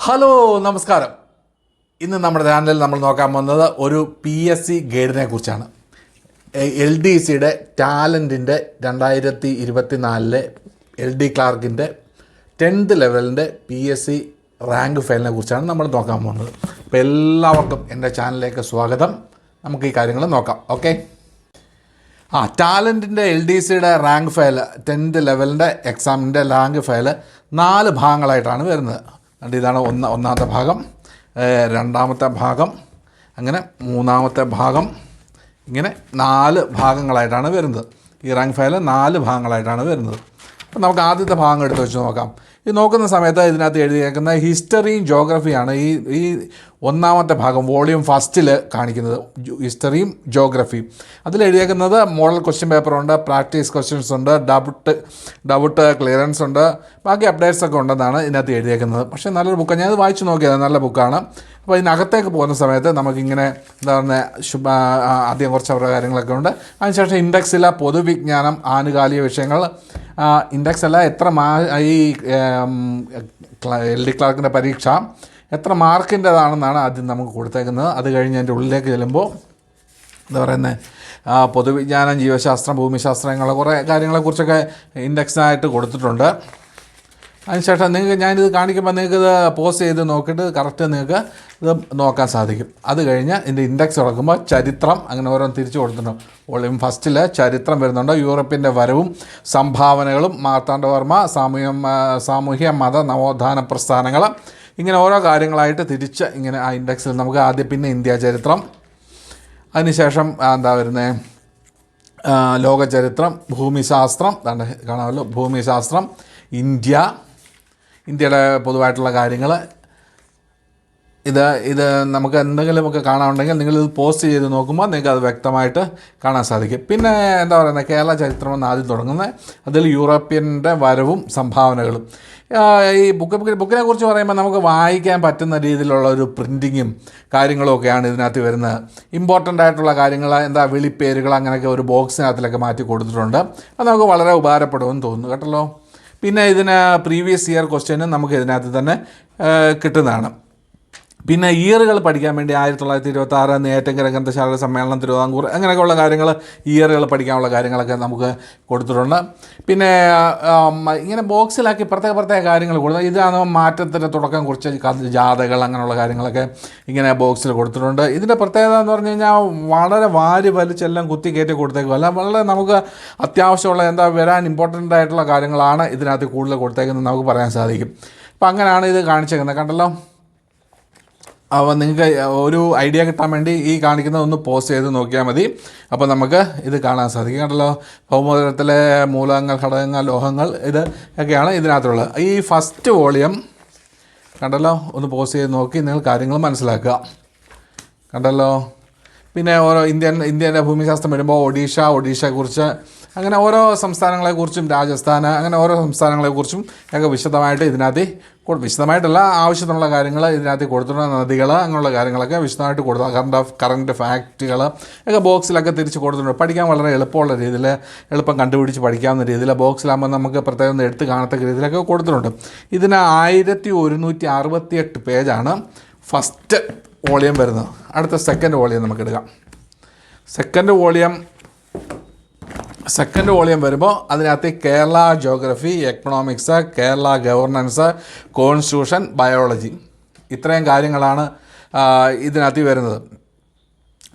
Hello നമസ്കാരം. ഇന്ന് നമ്മുടെ ചാനലിൽ നമ്മൾ നോക്കാൻ പോകുന്നത് ഒരു PSC ഗൈഡിനെ കുറിച്ചാണ്. LDCയുടെ ടാലൻറ്റിൻ്റെ 2024 LD ക്ലാർക്കിൻ്റെ 10th ലെവലിൻ്റെ PSC റാങ്ക് ഫയലിനെ കുറിച്ചാണ് നമ്മൾ നോക്കാൻ പോകുന്നത്. അപ്പോൾ എല്ലാവർക്കും എൻ്റെ ചാനലിലേക്ക് സ്വാഗതം. നമുക്ക് ഈ കാര്യങ്ങൾ നോക്കാം. ഓക്കെ, ടാലൻറ്റിൻ്റെ LDCയുടെ റാങ്ക് ഫയൽ 10th ലെവലിൻ്റെ എക്സാമിൻ്റെ റാങ്ക് ഫയൽ 4 ഭാഗങ്ങളായിട്ടാണ് വരുന്നത്. ഇതാണ് ഒന്നാമത്തെ ഭാഗം, രണ്ടാമത്തെ ഭാഗം, അങ്ങനെ മൂന്നാമത്തെ ഭാഗം, ഇങ്ങനെ 4 ഭാഗങ്ങളായിട്ടാണ് വരുന്നത്. ഈ റാങ്ക് ഫയൽ 4 ഭാഗങ്ങളായിട്ടാണ് വരുന്നത്. അപ്പോൾ നമുക്ക് ആദ്യത്തെ ഭാഗം എടുത്ത് വെച്ച് നോക്കാം. ഇത് നോക്കുന്ന സമയത്ത് ഇതിനകത്ത് എഴുതിയേക്കുന്ന ഹിസ്റ്ററിയും ജോഗ്രഫിയാണ് ഈ ഒന്നാമത്തെ ഭാഗം വോളിയം ഫസ്റ്റിൽ കാണിക്കുന്നത്. ഹിസ്റ്ററിയും ജോഗ്രഫിയും അതിൽ എഴുതിയേക്കുന്നത് മോഡൽ ക്വസ്റ്റ്യൻ പേപ്പറുണ്ട്, പ്രാക്ടീസ് ക്വസ്റ്റ്യൻസ് ഉണ്ട്, ഡൗട്ട് ക്ലിയറൻസ് ഉണ്ട്, ബാക്കി അപ്ഡേറ്റ്സ് ഒക്കെ ഉണ്ടെന്നാണ് ഇതിനകത്ത് എഴുതിയേക്കുന്നത്. പക്ഷേ നല്ലൊരു ബുക്കാണ്, ഞാനത് വായിച്ചു നോക്കിയത്, നല്ല ബുക്കാണ്. അപ്പോൾ ഇതിനകത്തേക്ക് പോകുന്ന സമയത്ത് നമുക്കിങ്ങനെ എന്താ പറയുക, ആദ്യം കുറച്ച് അവരുടെ കാര്യങ്ങളൊക്കെ ഉണ്ട്. അതിനുശേഷം ഇൻഡെക്സിലെ പൊതുവിജ്ഞാനം, ആനുകാലിക വിഷയങ്ങൾ, ഇൻഡെക്സ് അല്ല എത്ര ഈ LD ക്ലാർക്കിൻ്റെ പരീക്ഷ എത്ര മാർക്കിൻ്റെതാണെന്നാണ് ആദ്യം നമുക്ക് കൊടുത്തേക്കുന്നത്. അത് കഴിഞ്ഞ് അതിൻ്റെ ഉള്ളിലേക്ക് ചെല്ലുമ്പോൾ എന്താ പറയുന്നത്, പൊതുവിജ്ഞാനം, ജീവശാസ്ത്രം, ഭൂമിശാസ്ത്രം, ഇങ്ങനെയുള്ള കുറേ കാര്യങ്ങളെക്കുറിച്ചൊക്കെ ഇൻഡെക്സിനായിട്ട് കൊടുത്തിട്ടുണ്ട്. അതിനുശേഷം നിങ്ങൾക്ക് ഞാനിത് കാണിക്കുമ്പോൾ നിങ്ങൾക്കിത് പോസ് ചെയ്ത് നോക്കിയിട്ട് കറക്റ്റ് നിങ്ങൾക്ക് ഇത് നോക്കാൻ സാധിക്കും. അത് കഴിഞ്ഞ് ഇതിൻ്റെ ഇൻഡെക്സ് തുറക്കുമ്പോൾ ചരിത്രം, അങ്ങനെ ഓരോന്ന് തിരിച്ചു കൊടുത്തിട്ടുണ്ട്. വോളിയം ഫസ്റ്റിൽ ചരിത്രം വരുന്നുണ്ട്, യൂറോപ്പിൻ്റെ വരവും സംഭാവനകളും, മാർത്താണ്ഡവർമ്മ, സാമൂഹ്യ മത നവോത്ഥാന പ്രസ്ഥാനങ്ങൾ, ഇങ്ങനെ ഓരോ കാര്യങ്ങളായിട്ട് തിരിച്ച് ഇങ്ങനെ ആ ഇൻഡെക്സിൽ നമുക്ക് ആദ്യം പിന്നെ ഇന്ത്യ ചരിത്രം, അതിനുശേഷം എന്താ വരുന്നത് ലോകചരിത്രം, ഭൂമിശാസ്ത്രം, കാണാമല്ലോ, ഭൂമിശാസ്ത്രം, ഇന്ത്യയുടെ പൊതുവായിട്ടുള്ള കാര്യങ്ങൾ, ഇത് നമുക്ക് എന്തെങ്കിലുമൊക്കെ കാണാനുണ്ടെങ്കിൽ നിങ്ങളിത് പോസ്റ്റ് ചെയ്ത് നോക്കുമ്പോൾ നിങ്ങൾക്ക് അത് വ്യക്തമായിട്ട് കാണാൻ സാധിക്കും. പിന്നെ എന്താ പറയുന്നത്, കേരള ചരിത്രമെന്ന് ആദ്യം തുടങ്ങുന്നത്, അതിൽ യൂറോപ്യൻ്റെ വരവും സംഭാവനകളും. ഈ ബുക്കിനെ കുറിച്ച് പറയുമ്പോൾ നമുക്ക് വായിക്കാൻ പറ്റുന്ന രീതിയിലുള്ള ഒരു പ്രിൻറ്റിങ്ങും കാര്യങ്ങളും ഒക്കെയാണ് ഇതിനകത്ത് വരുന്നത്. ഇമ്പോർട്ടൻ്റ് ആയിട്ടുള്ള കാര്യങ്ങൾ, എന്താ വിളിപ്പേരുകൾ, അങ്ങനെയൊക്കെ ഒരു ബോക്സിനകത്തിലൊക്കെ മാറ്റി കൊടുത്തിട്ടുണ്ട്. അത് നമുക്ക് വളരെ ഉപകാരപ്പെടുമെന്ന് തോന്നുന്നു കേട്ടല്ലോ. പിന്നെ ഇതിന് പ്രീവിയസ് ഇയർ ക്വസ്റ്റ്യനും നമുക്ക് ഇതിനകത്ത് തന്നെ കിട്ടുന്നതാണ്. പിന്നെ ഇയറുകൾ പഠിക്കാൻ വേണ്ടി 1926 നെയ്യാറ്റിൻകര ഗ്രന്ഥശാല സമ്മേളനം, തിരുവിതാംകൂർ, അങ്ങനെയൊക്കെയുള്ള കാര്യങ്ങൾ, ഇയറുകൾ പഠിക്കാനുള്ള കാര്യങ്ങളൊക്കെ നമുക്ക് കൊടുത്തിട്ടുണ്ട്. പിന്നെ ഇങ്ങനെ ബോക്സിലാക്കി പ്രത്യേക കാര്യങ്ങൾ കൊടുത്തു. ഇതാണ് മാറ്റത്തിൻ്റെ തുടക്കം കുറിച്ച് ജാഥകൾ, അങ്ങനെയുള്ള കാര്യങ്ങളൊക്കെ ഇങ്ങനെ ബോക്സിൽ കൊടുത്തിട്ടുണ്ട്. ഇതിൻ്റെ പ്രത്യേകത എന്ന് പറഞ്ഞു കഴിഞ്ഞാൽ വളരെ വാരി വലിച്ചെല്ലാം കുത്തി കയറ്റി കൊടുത്തേക്കും. അല്ല, വളരെ നമുക്ക് അത്യാവശ്യമുള്ള എന്താ വരാൻ ഇമ്പോർട്ടൻ്റ് ആയിട്ടുള്ള കാര്യങ്ങളാണ് ഇതിനകത്ത് കൂടുതൽ കൊടുത്തേക്കുന്നത് നമുക്ക് പറയാൻ സാധിക്കും. അപ്പോൾ അങ്ങനെയാണ് ഇത് കാണിച്ചേക്കുന്നത്, കണ്ടല്ലോ. അപ്പോൾ നിങ്ങൾക്ക് ഒരു ഐഡിയ കിട്ടാൻ വേണ്ടി ഈ കാണിക്കുന്നത് ഒന്ന് പോസ്റ്റ് ചെയ്ത് നോക്കിയാൽ മതി. അപ്പോൾ നമുക്ക് ഇത് കാണാൻ സാധിക്കും, കണ്ടല്ലോ. ഭൗമതലത്തിലെ മൂലകങ്ങൾ, ഘടകങ്ങൾ, ലോഹങ്ങൾ, ഇത് ഒക്കെയാണ് ഇതിനകത്തുള്ളത്. ഈ ഫസ്റ്റ് വോളിയം കണ്ടല്ലോ, ഒന്ന് പോസ്റ്റ് ചെയ്ത് നോക്കി നിങ്ങൾ കാര്യങ്ങൾ മനസ്സിലാക്കുക, കണ്ടല്ലോ. പിന്നെ ഓരോ ഇന്ത്യൻ്റെ ഭൂമിശാസ്ത്രം വരുമ്പോൾ ഒഡീഷയെക്കുറിച്ച്, അങ്ങനെ ഓരോ സംസ്ഥാനങ്ങളെക്കുറിച്ചും, രാജസ്ഥാൻ, അങ്ങനെ ഓരോ സംസ്ഥാനങ്ങളെക്കുറിച്ചും ഒക്കെ വിശദമായിട്ട് ഇതിനകത്ത് വിശദമായിട്ടല്ല, ആവശ്യത്തിനുള്ള കാര്യങ്ങൾ ഇതിനകത്ത് കൊടുത്തിട്ടുണ്ട്. നദികൾ, അങ്ങനെയുള്ള കാര്യങ്ങളൊക്കെ വിശദമായിട്ട് കൊടുത്തു. കറണ്ട് ഫാക്റ്റുകൾ ഒക്കെ ബോക്സിലൊക്കെ തിരിച്ച് കൊടുത്തിട്ടുണ്ട്. പഠിക്കാൻ വളരെ എളുപ്പമുള്ള രീതിയിൽ, എളുപ്പം കണ്ടുപിടിച്ച് പഠിക്കാവുന്ന രീതിയിൽ ബോക്സിലാകുമ്പോൾ നമുക്ക് പ്രത്യേകം എടുത്ത് കാണത്തക്ക രീതിയിലൊക്കെ കൊടുത്തിട്ടുണ്ട്. ഇതിന് 1168 പേജാണ് ഫസ്റ്റ് വോളിയം വരുന്നത്. അടുത്ത സെക്കൻഡ് വോളിയം നമുക്ക് എടുക്കാം. സെക്കൻഡ് വോളിയം വരുമ്പോൾ അതിനകത്ത് Kerala geography, economics, Kerala governance, constitution, biology, ഇത്രയും കാര്യങ്ങളാണ് ഇതിനകത്ത് വരുന്നത്.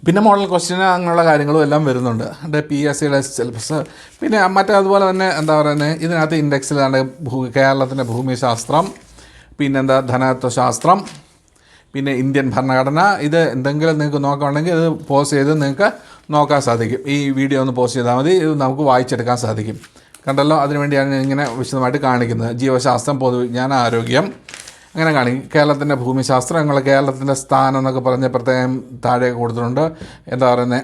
പിന്നെ മോഡൽ ക്വസ്റ്റ്യൻ, അങ്ങനെയുള്ള കാര്യങ്ങളും എല്ലാം വരുന്നുണ്ട്. PSCയുടെ സിലബസ്. പിന്നെ അതുപോലെ തന്നെ എന്താ പറയുന്നത്, ഇതിനകത്ത് ഇൻഡെക്സിലാണ് കേരളത്തിൻ്റെ ഭൂമിശാസ്ത്രം, പിന്നെന്താ ധനതത്വശാസ്ത്രം, പിന്നെ ഇന്ത്യൻ ഭരണഘടന. ഇത് എന്തെങ്കിലും നിങ്ങൾക്ക് നോക്കുകയാണെങ്കിൽ ഇത് പോസ്റ്റ് ചെയ്ത് നിങ്ങൾക്ക് നോക്കാൻ സാധിക്കും. ഈ വീഡിയോ ഒന്ന് പോസ്റ്റ് ചെയ്താൽ മതി, ഇത് നമുക്ക് വായിച്ചെടുക്കാൻ സാധിക്കും, കണ്ടല്ലോ. അതിനുവേണ്ടിയാണ് ഇങ്ങനെ വിശദമായിട്ട് കാണിക്കുന്നത്. ജീവശാസ്ത്രം, പൊതുവിജ്ഞാനം, ആരോഗ്യം, അങ്ങനെ കാണിക്കും. കേരളത്തിൻ്റെ ഭൂമിശാസ്ത്രം, ഞങ്ങൾ കേരളത്തിൻ്റെ സ്ഥാനം എന്നൊക്കെ പറഞ്ഞ് പ്രത്യേകം താഴെ കൊടുത്തിട്ടുണ്ട്. എന്താ പറയുന്നത്,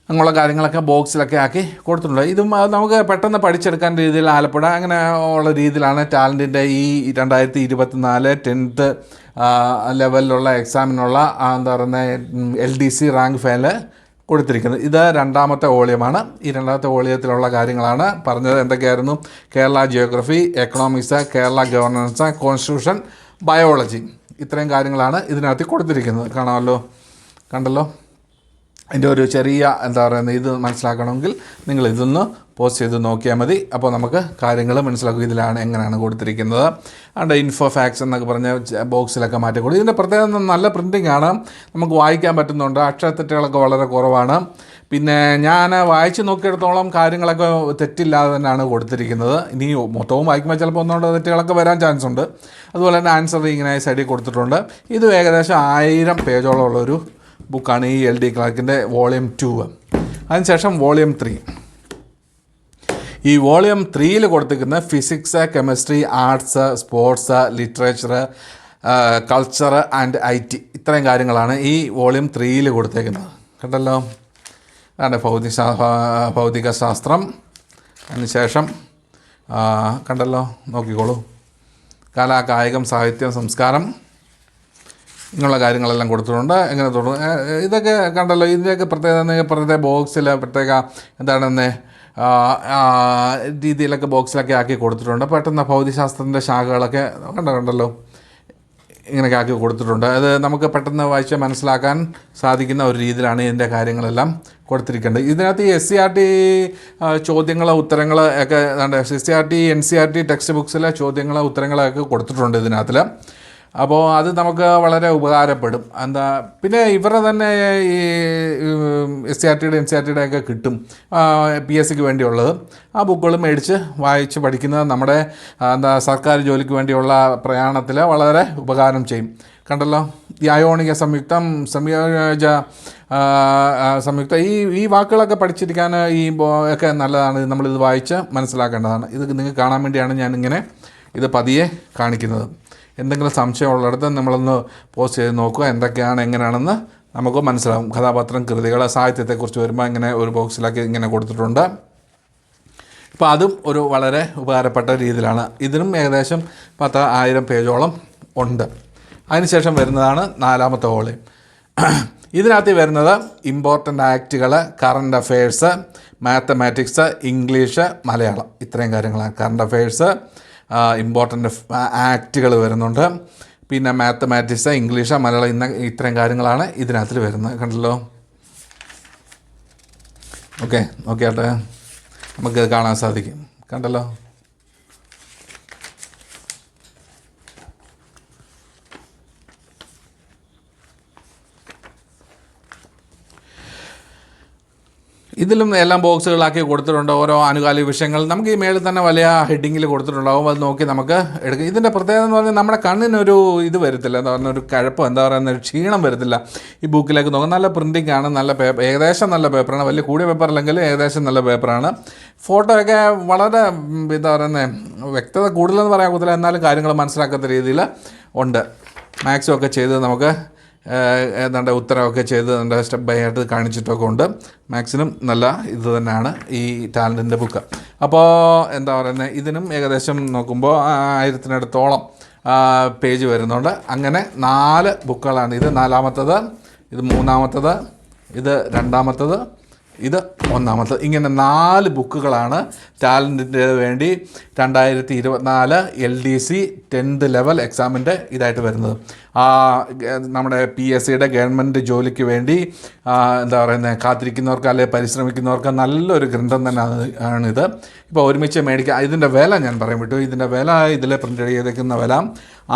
അങ്ങനെയുള്ള കാര്യങ്ങളൊക്കെ ബോക്സിലൊക്കെ ആക്കി കൊടുത്തിട്ടുണ്ട്. ഇതും നമുക്ക് പെട്ടെന്ന് പഠിച്ചെടുക്കാൻ രീതിയിൽ ആലപ്പുഴ അങ്ങനെ ഉള്ള രീതിയിലാണ് ടാലൻറ്റിൻ്റെ ഈ 2024 10th ലെവലിലുള്ള എക്സാമിനുള്ള എന്താ പറയുന്നത് LDC റാങ്ക് ഫയൽ കൊടുത്തിരിക്കുന്നത്. ഇത് രണ്ടാമത്തെ വോളിയമാണ്. ഈ രണ്ടാമത്തെ വോളിയത്തിലുള്ള കാര്യങ്ങളാണ് പറഞ്ഞത്. എന്തൊക്കെയായിരുന്നു? Kerala geography, economics, Kerala governance, constitution, biology. ഇത്രയും കാര്യങ്ങളാണ് ഇതിനകത്ത് കൊടുത്തിരിക്കുന്നത്. കണ്ടല്ലോ. അതിൻ്റെ ഒരു ചെറിയ എന്താ പറയുന്നത് ഇത് മനസ്സിലാക്കണമെങ്കിൽ നിങ്ങൾ ഇതൊന്ന് പോസ്റ്റ് ചെയ്ത് നോക്കിയാൽ മതി. അപ്പോൾ നമുക്ക് കാര്യങ്ങൾ മനസ്സിലാക്കും ഇതിലാണ് എങ്ങനെയാണ് കൊടുത്തിരിക്കുന്നത്. അതുകൊണ്ട് ഇൻഫോ ഫാക്സ് എന്നൊക്കെ പറഞ്ഞ ബോക്സിലൊക്കെ മാറ്റിക്കൊടുക്കും. ഇതിൻ്റെ പ്രത്യേകത നല്ല പ്രിൻറ്റിംഗ് ആണ്, നമുക്ക് വായിക്കാൻ പറ്റുന്നുണ്ട്, അക്ഷരത്തെറ്റുകളൊക്കെ വളരെ കുറവാണ്. പിന്നെ ഞാൻ വായിച്ച് നോക്കിയിടത്തോളം കാര്യങ്ങളൊക്കെ തെറ്റില്ലാതെ തന്നെയാണ് കൊടുത്തിരിക്കുന്നത്. ഇനി മൊത്തവും വായിക്കുമ്പോൾ ചിലപ്പോൾ ഒന്നുകൊണ്ട് തെറ്റുകളൊക്കെ വരാൻ ചാൻസ് ഉണ്ട്. അതുപോലെ തന്നെ ആൻസർ ഇങ്ങനെ സൈഡിൽ കൊടുത്തിട്ടുണ്ട്. ഇത് ഏകദേശം 1000 പേജോളം ഉള്ളൊരു ബുക്കാണ് ഈ LD ക്ലാർക്കിൻ്റെ വോളിയം 2. അതിനുശേഷം വോളിയം 3. ഈ വോളിയം 3ൽ കൊടുത്തിരിക്കുന്ന physics, chemistry, arts, sports, literature, culture and IT ഇത്രയും കാര്യങ്ങളാണ് ഈ വോളിയം 3ൽ കൊടുത്തേക്കുന്നത്. കണ്ടല്ലോ. അതാണ് ഭൗതിക ശാസ്ത്രം. അതിനുശേഷം കണ്ടല്ലോ, നോക്കിക്കോളൂ, കല, കായികം, സാഹിത്യം, സംസ്കാരം ഇങ്ങനെയുള്ള കാര്യങ്ങളെല്ലാം കൊടുത്തിട്ടുണ്ട്. എങ്ങനെ തുടങ്ങും ഇതൊക്കെ കണ്ടല്ലോ. ഇതിൻ്റെയൊക്കെ പ്രത്യേക ബോക്സിൽ പ്രത്യേക എന്താണെന്ന് രീതിയിലൊക്കെ ബോക്സിലൊക്കെ ആക്കി കൊടുത്തിട്ടുണ്ട്. പെട്ടെന്ന് ഭൗതികശാസ്ത്രത്തിൻ്റെ ശാഖകളൊക്കെ കണ്ടല്ലോ ഇങ്ങനെയൊക്കെ ആക്കി കൊടുത്തിട്ടുണ്ട്. അത് നമുക്ക് പെട്ടെന്ന് വായിച്ച് മനസ്സിലാക്കാൻ സാധിക്കുന്ന ഒരു രീതിയിലാണ് ഇതിൻ്റെ കാര്യങ്ങളെല്ലാം കൊടുത്തിരിക്കേണ്ടത്. ഇതിനകത്ത് ഈ SCERT ചോദ്യങ്ങൾ ഉത്തരങ്ങൾ ഒക്കെ SCERT NCERT ടെക്സ്റ്റ് ബുക്സിലെ ചോദ്യങ്ങൾ ഉത്തരങ്ങളൊക്കെ കൊടുത്തിട്ടുണ്ട് ഇതിനകത്തിൽ. അപ്പോൾ അത് നമുക്ക് വളരെ ഉപകാരപ്പെടും. പിന്നെ ഇവരുടെ തന്നെ ഈ SCERTയുടെ NCERTയുടെ ഒക്കെ കിട്ടും PSCക്ക് വേണ്ടിയുള്ളത്. ആ ബുക്കുകൾ മേടിച്ച് വായിച്ച് പഠിക്കുന്നത് നമ്മുടെ സർക്കാർ ജോലിക്ക് വേണ്ടിയുള്ള പ്രയാണത്തിൽ വളരെ ഉപകാരം ചെയ്യും. കണ്ടല്ലോ. ഈ അയോണിക സംയുക്ത ഈ വാക്കുകളൊക്കെ പഠിച്ചിരിക്കാൻ ഒക്കെ നല്ലതാണ്. നമ്മളിത് വായിച്ച് മനസ്സിലാക്കേണ്ടതാണ്. ഇത് നിങ്ങൾക്ക് കാണാൻ വേണ്ടിയാണ് ഞാനിങ്ങനെ ഇത് പതിയെ കാണിക്കുന്നത്. എന്തെങ്കിലും സംശയമുള്ളിടത്ത് നമ്മളൊന്ന് പോസ്റ്റ് ചെയ്ത് നോക്കുക. എന്തൊക്കെയാണ് എങ്ങനെയാണെന്ന് നമുക്ക് മനസ്സിലാവും. കഥാപാത്രം, കൃതികൾ, സാഹിത്യത്തെക്കുറിച്ച് വരുമ്പോൾ ഇങ്ങനെ ഒരു ബോക്സിലാക്കി ഇങ്ങനെ കൊടുത്തിട്ടുണ്ട്. അപ്പോൾ അതും ഒരു വളരെ ഉപകാരപ്പെട്ട രീതിയിലാണ്. ഇതിനും ഏകദേശം 10,000 പേജോളം ഉണ്ട്. അതിനുശേഷം വരുന്നതാണ് 4ാമത്തെ വോളിയം. ഇതിനകത്ത് വരുന്നത് ഇമ്പോർട്ടൻ്റ് ആക്റ്റുകൾ, current affairs, mathematics, English, Malayalam ഇത്രയും കാര്യങ്ങളാണ്. കറണ്ട് അഫെയർസ്, ഇമ്പോർട്ടൻ്റ് ആക്റ്റുകൾ വരുന്നുണ്ട്. പിന്നെ മാത്തമാറ്റിക്സ്, ഇംഗ്ലീഷ്, മലയാളം ഇത്രയും കാര്യങ്ങളാണ് ഇതിനകത്ത് വരുന്നത്. കണ്ടല്ലോ. ഓക്കെ, നോക്കിയാട്ടെ, നമുക്ക് കാണാൻ സാധിക്കും. കണ്ടല്ലോ. ഇതിലും എല്ലാം ബോക്സുകളാക്കി കൊടുത്തിട്ടുണ്ട്. ഓരോ ആനുകാലിക വിഷയങ്ങൾ നമുക്ക് ഈ മേളിൽ തന്നെ വലിയ ഹെഡിങ്ങിൽ കൊടുത്തിട്ടുണ്ടാകും. അത് നോക്കി നമുക്ക് എടുക്കാം. ഇതിൻ്റെ പ്രത്യേകത എന്ന് പറഞ്ഞാൽ നമ്മുടെ കണ്ണിനൊരു ഇത് വരത്തില്ല, എന്താ പറയുക, ഒരു കഴപ്പം, എന്താ പറയുന്ന ഒരു ക്ഷീണം വരത്തില്ല ഈ ബുക്കിലേക്ക് നോക്കാം. നല്ല പ്രിൻറ്റിംഗ് ആണ്, നല്ല പേപ്പർ, ഏകദേശം നല്ല പേപ്പറാണ്. വലിയ കൂടിയ പേപ്പറല്ലെങ്കിൽ ഏകദേശം നല്ല പേപ്പറാണ്. ഫോട്ടോയൊക്കെ വളരെ എന്താ പറയുന്നത് വ്യക്തത കൂടുതലെന്ന് പറയാൻ പറ്റില്ല, എന്നാലും കാര്യങ്ങൾ മനസ്സിലാക്കാത്ത രീതിയിൽ ഉണ്ട്. മാക്സും ഒക്കെ ചെയ്ത് നമുക്ക് ഉത്തരവൊക്കെ ചെയ്ത് സ്റ്റെപ്പ് ബൈ ആയിട്ട് കാണിച്ചിട്ടൊക്കെ ഉണ്ട്. മാക്സിനും നല്ല ഇത് തന്നെയാണ് ഈ ടാലൻറ്റിൻ്റെ ബുക്ക്. അപ്പോൾ എന്താ പറയുന്നത്, ഇതിനും ഏകദേശം നോക്കുമ്പോൾ 1000-നടുത്തോളം പേജ് വരുന്നുണ്ട്. അങ്ങനെ 4 ബുക്കുകളാണ്. ഇത് 4ാമത്തത്, ഇത് 3ാമത്തത്, ഇത് 2ാമത്തത്, ഇത് 1ാമത്തത്. ഇങ്ങനെ 4 ബുക്കുകളാണ് ടാലൻറ്റിൻ്റെ വേണ്ടി 2024 LDC 10th ലെവൽ എക്സാമിൻ്റെ ഇതായിട്ട് വരുന്നത്. നമ്മുടെ PSCയുടെ ഗവൺമെൻറ് ജോലിക്ക് വേണ്ടി എന്താ പറയുന്നത് കാത്തിരിക്കുന്നവർക്ക് അല്ലെങ്കിൽ പരിശ്രമിക്കുന്നവർക്ക് നല്ലൊരു ഗ്രന്ഥം തന്നെ ആണിത്. ഇപ്പോൾ ഒരുമിച്ച് മേടിക്കുക. ഇതിൻ്റെ വില ഞാൻ പറയാൻ വിട്ടു. ഇതിൻ്റെ വില, ഇതിൽ പ്രിൻ്റ് ചെയ്തേക്കുന്ന വില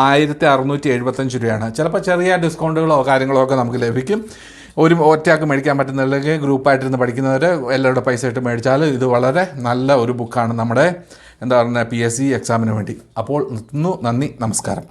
1675 രൂപയാണ്. ചിലപ്പോൾ ചെറിയ ഡിസ്കൗണ്ടുകളോ കാര്യങ്ങളോ ഒക്കെ നമുക്ക് ലഭിക്കും. ഒറ്റയാൾക്ക് മേടിക്കാൻ പറ്റുന്നില്ലെങ്കിൽ ഗ്രൂപ്പായിട്ടിരുന്ന് പഠിക്കുന്നവർ എല്ലാവരുടെ പൈസ ഇട്ട് മേടിച്ചാൽ ഇത് വളരെ നല്ല ഒരു ബുക്കാണ് നമ്മുടെ എന്താ പറയുക PSC എക്സാമിന് വേണ്ടി. അപ്പോൾ നിർത്തുന്നു. നന്ദി, നമസ്കാരം.